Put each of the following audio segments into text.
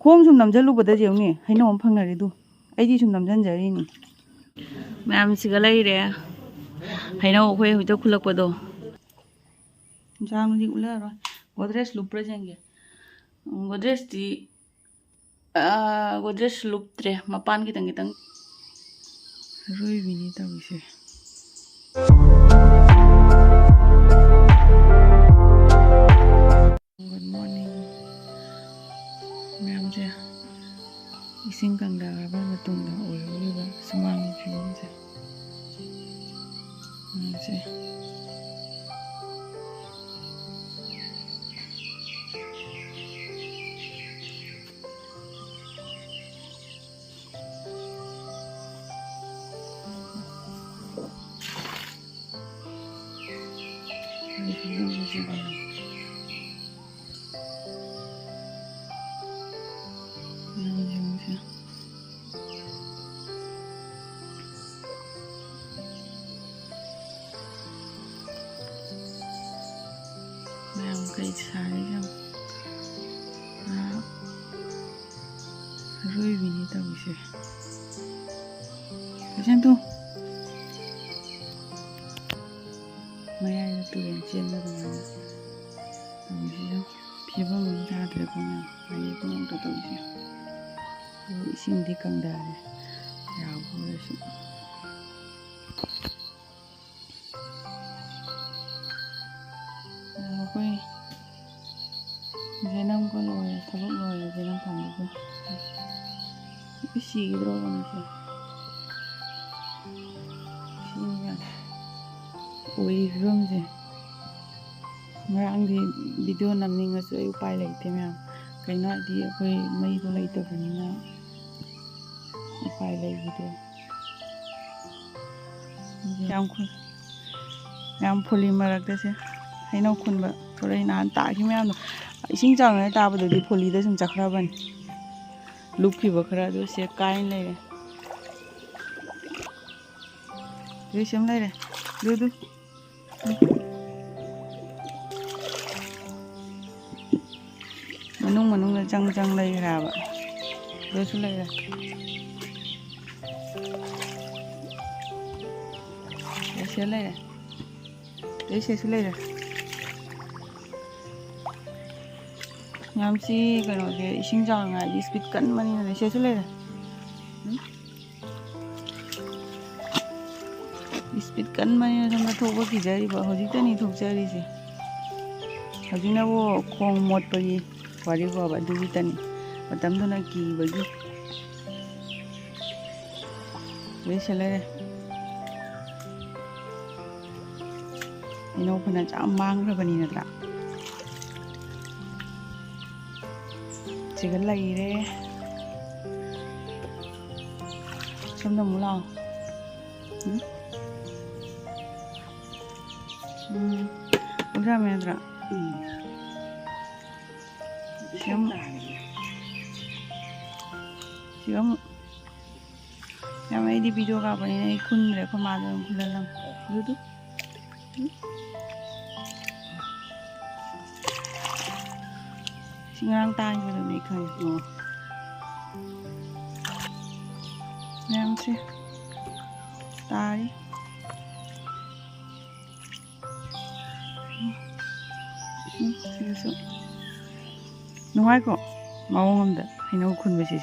ꯈꯣꯡ ꯁꯨꯝ ꯅꯝꯁꯤꯜꯂꯨꯕꯗ ꯌꯦꯡꯎꯅꯦ ꯍꯩꯅꯧ ꯑꯃ ꯐꯪꯅꯔꯤꯗꯨ ꯑꯩꯗꯤ ꯁꯨꯝ ꯅꯝꯁꯤꯟꯖꯔꯤꯅꯤ ꯃꯌꯥꯝꯁꯤꯒ ꯂꯩꯔꯦ ꯍꯩꯅꯧ ꯑꯩꯈꯣꯏ ꯍꯧꯖꯤꯛꯇ ꯈꯨꯜꯂꯛꯄꯗꯣ ꯏꯟꯁꯥꯡꯗꯤ ꯎꯠꯂꯔꯣꯏ ꯒꯣꯗ꯭ꯔꯦꯖ ꯂꯨꯞꯄ꯭ꯔꯥ ꯌꯦꯡꯒꯦ ꯒꯣꯗ꯭ꯔꯦꯖ ꯂꯨꯞꯇ꯭ꯔꯦ ꯃꯄꯥꯟ ꯈꯤꯇꯪ ꯑꯔꯣꯏꯕꯤꯅꯤ ꯇꯧꯔꯤꯁꯦ ꯒꯨꯗ ꯃꯣꯔꯅꯤꯡ ꯃꯌꯥꯝꯁꯦ ꯏꯁꯤꯡ ꯀꯪꯗꯔꯕ ꯃꯇꯨꯡꯗ ꯑꯣꯏꯔꯤꯕ ꯁꯨꯃꯥꯡꯒꯤ ꯐꯤꯕꯝꯁꯦ ꯃꯌꯥꯝꯁꯦ mèo cây xài không rồi vì như tao sẽ cái chân tu mấy ai tụi em trên là bằng nào tao sẽ đâu phía bên mình ra thì con nào mấy con ông tụi sẽ rồi xin đi cầm đà này rào thôi sự quay dây nông có lồi thắp bốc lồi dây nông phòng được không cái gì cái đó còn gì xin nha ôi gương gì ngang thì video nằm nhìn ở dưới bay lấy thế nào cái nói thì quay mấy tôi lấy từ phần nào bay lấy video yang polymer cái gì hay nó khôn bả rồi nán tạ khi mấy anh sinh chẳng này ta bây giờ đi poly đấy xong chắc ra bên lúc khi bữa khara đó sẽ cay này đây xem đây này đưa mà nung là trăng đây ra vậy đưa xuống đây này để xem đây này để xem xuống đây này 냠치 그러게 신장 아이 스피드 깐만이 내셔줄래 스피드 깐만이 정말 도고 기다리 봐 허지더니 독자리지 허지나고 콩 못버리 와리고 봐 두기더니 어담도나 기버기 왜실래 이노 그나 참 망그러버니더라 chỉ cần lấy đấy xong rồi muốn làm uống ra mẹ ra siapa yang main di video kapan ini kun deh kemarin kun dalam dulu ngang tay rồi này khởi em xem ta đi nó ai có máu không được hay nó khôn về gì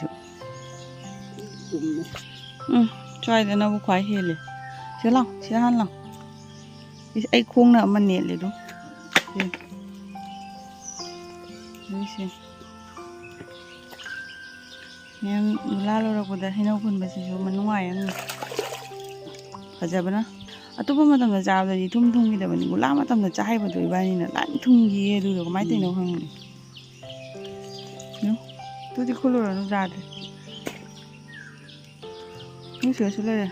try để nó khoái hếtเลยchưa han lòng ai khuôn nữa mà nèเลยđúng xem em lalo ra kuda hino kun basi jo manuai an fajabana atupa matam da jaw da thum thum gi da bani gula matam da chai ba doi bani na lan thum gi du ko mai te no hang no tu di kholo ra no ja de ni sure sure le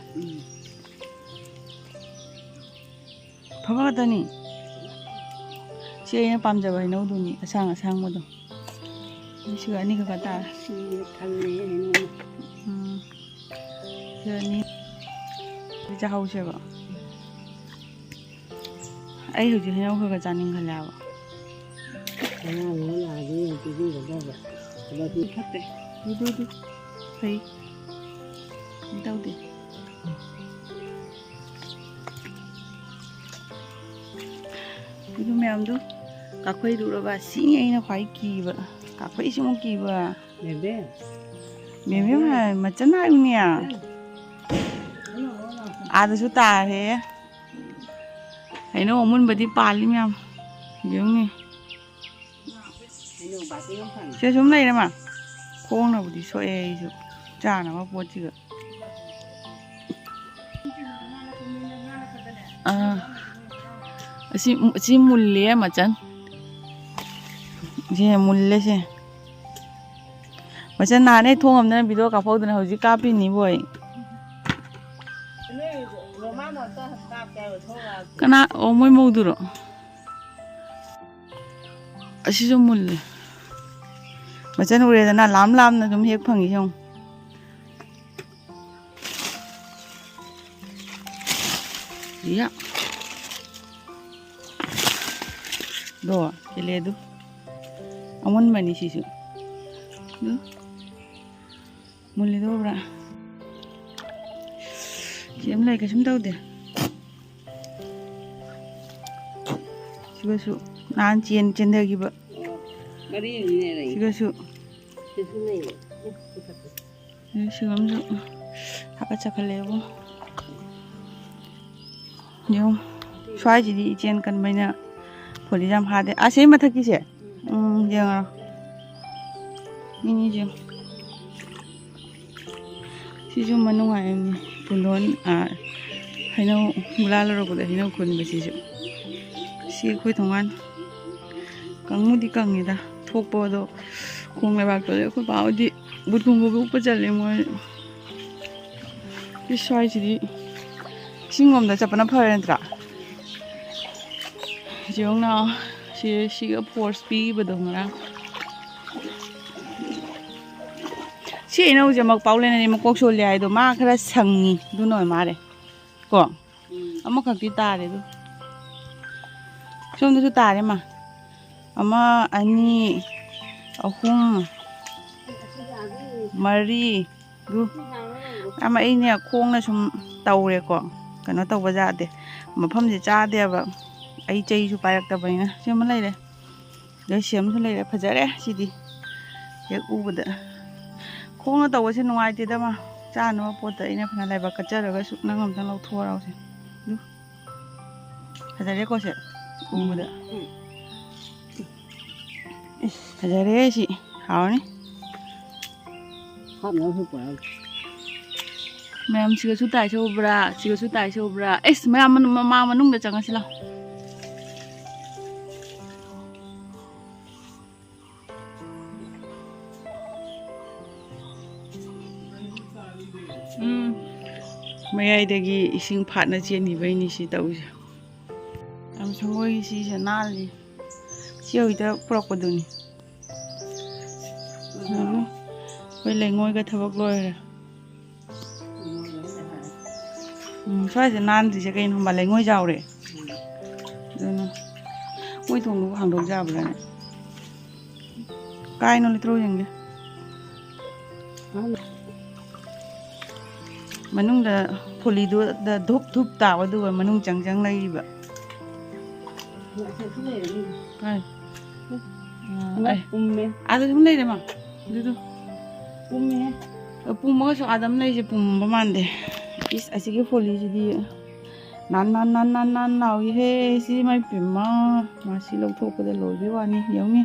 phaba da ni che ene pamjaba hino du ni asang mo do siya ani ka kata si thalle no siya ni ja hau siya ba ai hu ji hino ka janing khala ba ana lo la ji ti ji ba ba Berarti kate. Du. Fay. Daw di. Itu ma'am du. Kakwai du ba sini ai na khwai ki ba. Kakwai shi mo ki ba. Bebe. Bebe ma macana ni ya. Ada su ta he. Ai no mun ba di pali ma'am. Yung ni. Sẽ xuống đây nè mà khôn nào thì xoay trà nào mà buồn chưa si mulle mà chân si mulle si mà chân nào này thong hôm nay video cà phê tụi nó hồi cà pin ní vậy cái nào ôm mới mua được si xuống mulle mà chân uống rồi là lắm nó giống hết phẳng gì không gì ạ đồ cái lê đó ông muốn mày đi xí xíu đó muốn lấy đồ ra chị em lấy cái chúng tao đi chị có số nán chiên chiên theo gì vậy chị có số 지금 좀 하바차칼레고 요 슈아지디 이젠 간마이나 폴리잠 하데 아세 마타키세 영아 미니지 시주 만ung아니 분론 하이노 물라로고데 하이노 콘베 시주 시 코이 동안 강무디 강이다 톡보도 공에 박도래 그 바우디 무통보고 उपचारले म यो स्वाइसिदि सिंगमदा चपना फरेन्त्रा जोंना सिगा force पीबदो ngara si ino je mak paulena ni makok so le ai do ma khara sangi du noi mare ko ama khakti tare du somda su tare ma ama ani ahum Mari du ama ini khong na sum tawre ko kano tawba jade mafam je cha de ba ai chei su payak ta baina sem lai re de sem su lai re phajare sidi hek ubada khong na tawba se nuai te da ma cha no pot da ina phana lai ba ka chara ga su na ngam tang lau thora se du phajare ko se ubada phajare si hawni ma'am सिगा सु ताइ छौ ब्रा S ma'am मा मनुंग the चंगसिला मैयाइदगी इसिंग फाटना चेनि बैनि सि तौसे आम संगोइ सि से नालि सियौइदा पुरकपदुनि वे लेंगोय का थबक लोयरे स्वाइसे नान दिसे कइन हमबा लेंगोय जावरे दुना मोय थोंगु हांदोक जाबराने कायनो लित्रो यंगे मनुंग दा फोलिदो दा धुप धुप तावा दुवा मनुंग चंगचंग लैबा काय आदो तुम ले रे मा दुदु Pum mga so adam na isi pum pamande is asige foli jadi nan nawi he si mai pima masih lau thok pada loy be wani yang ni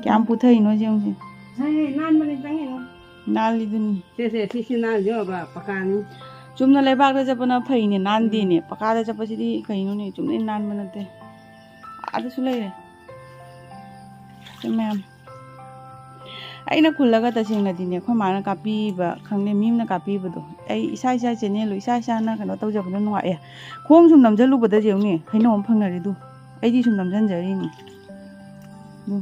kiam puthai no jeng si hai nan mane tangi no nali duni se nan jo ba pakani chumna lebak da japana phai ni nan di ni pakada japasi di kaino ni chumna nan manate ada sulai re ma'am aina khulaga tasingna dine khoi mana kapi ba khangne mimna kapi bado ai isa chene lo isa na kano tawja bana nuwa e khong sum namjalu bada jeuni khaino om phangna ri du ai di sum namjan jari ni du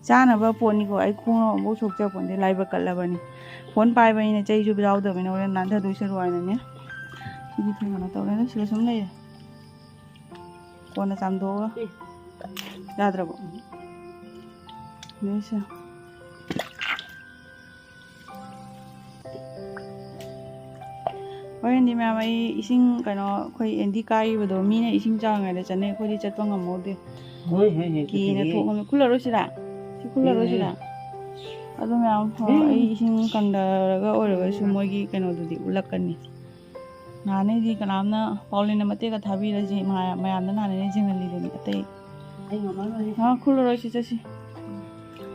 chana ba poni ko ai khong mo sok cha pon de laiba kalabani phone pai ba ina chai ju jaw da bena ore nan tha du se ruai na ne di thingana tawle na sila sum nei kona cham do yadra bo nesa ꯍꯣꯔꯦꯟꯗꯤ ꯃꯌꯥꯝ ꯑꯩ ꯏꯁꯤꯡ ꯀꯩꯅꯣ ꯑꯩꯈꯣꯏ ꯑꯦꯟꯗꯤ ꯀꯥꯏꯕꯗꯣ ꯃꯤꯅ ꯏꯁꯤꯡ ꯆꯥꯎꯔꯤꯉꯩꯗ ꯆꯠꯅꯩ ꯑꯩꯈꯣꯏꯗꯤ ꯆꯠꯄ ꯉꯝꯍꯧꯗꯦ ꯀꯤꯅ ꯊꯣꯛꯑꯒ ꯈꯨꯜꯂꯔꯣꯏꯁꯤꯔꯥ ꯁꯤ ꯈꯨꯜꯂꯔꯣꯏꯁꯤꯔꯥ ꯑꯗꯨ ꯃꯌꯥꯝ ꯑꯩ ꯏꯁꯤꯡ ꯀꯪꯗꯔꯒ ꯑꯣꯏꯔꯒꯁꯨ ꯃꯣꯏꯒꯤ ꯀꯩꯅꯣꯗꯨꯗꯤ ꯎꯠꯂꯛꯀꯅꯤ ꯅꯍꯥꯟꯅꯩꯗꯤ ꯀꯅꯥꯝꯅ ꯄꯥꯎꯂꯤꯅ ꯃꯇꯦꯛꯒ ꯊꯥꯕꯤꯔꯁꯤ ꯃꯌꯥꯝꯗ ꯅꯍꯥꯟꯅꯩ ꯌꯦꯡꯍꯜꯂꯤꯗꯨꯅꯤ ꯑꯇꯩ ꯈꯨꯜꯂꯔꯣꯏꯁꯤ ꯆꯠꯁꯤ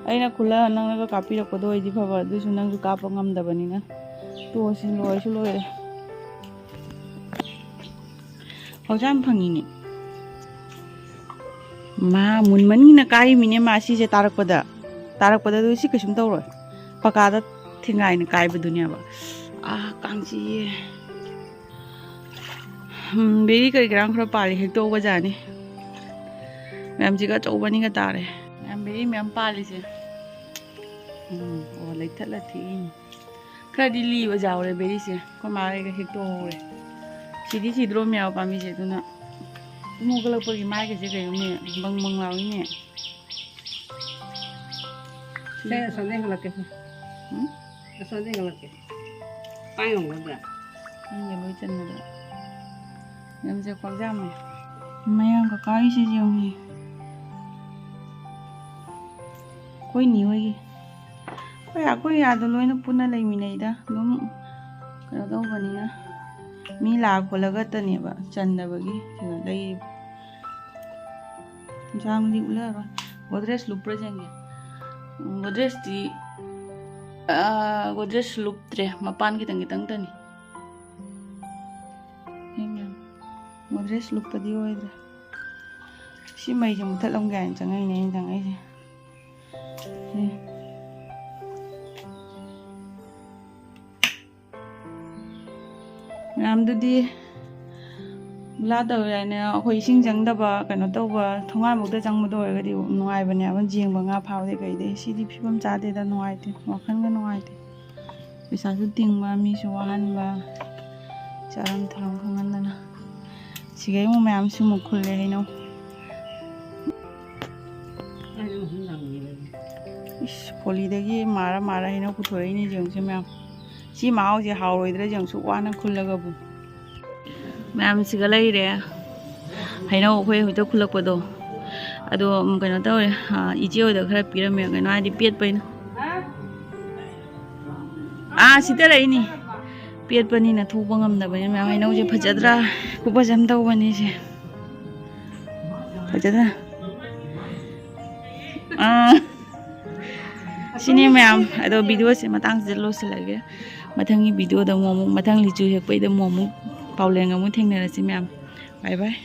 ꯑꯩꯅ ꯈꯨꯜꯂ ꯅꯪꯅꯒ ꯀꯥꯞꯄꯤꯔꯛꯄꯗꯣ ꯑꯣꯏꯗꯤ ꯐꯕ ꯑꯗꯨꯁꯨ ꯅꯪꯁꯨ ꯀꯥꯞꯄ ꯉꯝꯗꯕꯅꯤꯅ ꯇꯣꯛꯑꯁꯤ ꯂꯣꯏꯔꯁꯨ ꯂꯣꯏꯔꯦ ꯍꯧꯖꯤꯛ ꯌꯥꯝ ꯐꯪꯉꯤꯅꯦ ꯃꯥ ꯃꯨꯟꯃꯟꯒꯤꯅ ꯀꯥꯏꯃꯤꯅꯦ ꯃꯥ ꯁꯤꯁꯦ ꯇꯥꯔꯛꯄꯗ ꯑꯗꯨ ꯁꯤ ꯀꯩꯁꯨꯝ ꯇꯧꯔꯣꯏ ꯄꯀꯥꯗ ꯊꯦꯡꯒꯥꯏꯅ ꯀꯥꯏꯕꯗꯨꯅꯦꯕ ꯀꯥꯡꯆꯤꯌꯦ ꯕꯦꯔꯤ ꯀꯔꯤ ꯀꯔꯥꯡ ꯈꯔ ꯄꯥꯜꯂꯤ ꯍꯦꯛꯇꯣꯛꯎꯕ ꯖꯥꯠꯅꯤ ꯃꯌꯥꯝꯁꯤꯒ ꯑꯆꯧꯕꯅꯤꯒ ꯇꯥꯔꯦ ꯃꯌꯥꯝ ꯕꯦꯔꯤ ꯃꯌꯥꯝ ꯄꯥꯜꯂꯤꯁꯦ ꯑꯣ ꯂꯩꯊꯠꯂ ꯊꯤꯏꯅꯤ ꯈꯔꯗꯤ ꯂꯤꯕ ꯌꯥꯎꯔꯦ ꯕꯦꯔꯤꯁꯦ ꯑꯩꯈꯣꯏ ꯃꯥꯒꯩꯒ ꯍꯦꯛꯇꯣꯛꯍꯧꯔꯦ ꯁꯤꯗꯤ ꯁꯤꯗ꯭ꯔꯣ ꯃꯌꯥꯝ ꯄꯥꯝꯕꯤꯁꯦ ꯑꯗꯨꯅ ꯍꯧꯒꯠꯂꯛꯄꯒꯤ ꯃꯥꯏꯒꯁꯦ ꯀꯩꯅꯣꯅꯦ ꯕꯪ ꯕꯪ ꯂꯥꯎꯏꯅꯦ Saya ngelak ya. Saya ngelak ya. Payung enggak? Ini lối chân rồi. Em sẽ quăng ra mày. Mày ăn cái gì gì không nhỉ? Quay nhiều gì? Quay à tôi lối nó phun lên mình này đó. Đúng. Cái đó vậy nè. Mi là của là cái tên này bạn chân là vậy thì ở đây. Jam đi ulah rồi. Godrej lupa jangan. Godrej di Godrej luptre mapan kitang tani Godrej lupa di oidre si mai jam thal long gan changai ne changai je ram du di la da ya ne khoi sing jang da ba kano to ba thongai muk da jang mu do ga di nuai ba ne ban jing ba nga phau de kai de si di phibam cha de da nuai te wakhan ga nuai te pisa su ting ba mi su wahan ba charam thang khangan da na sigai mu mayam su mu khul le no is poli de gi mara hino ku thoi ni jeng se mayam si mau je haw roi dre jeng su wa na khul la ga bu mayam siga lai re haino khoi hui to khulak pado ado kaino tawre ije oda khara pirame kaino adi pet paina sita lai ni pet pani na thupa ngamda bani mayam haino je phajadra kupa jam taw bani je phajadra sini mayam ado video se matang je lo se lage mathangi video da mo mathang li chu hek pai da mo Paulen ngamu thengna ra si mayam bye bye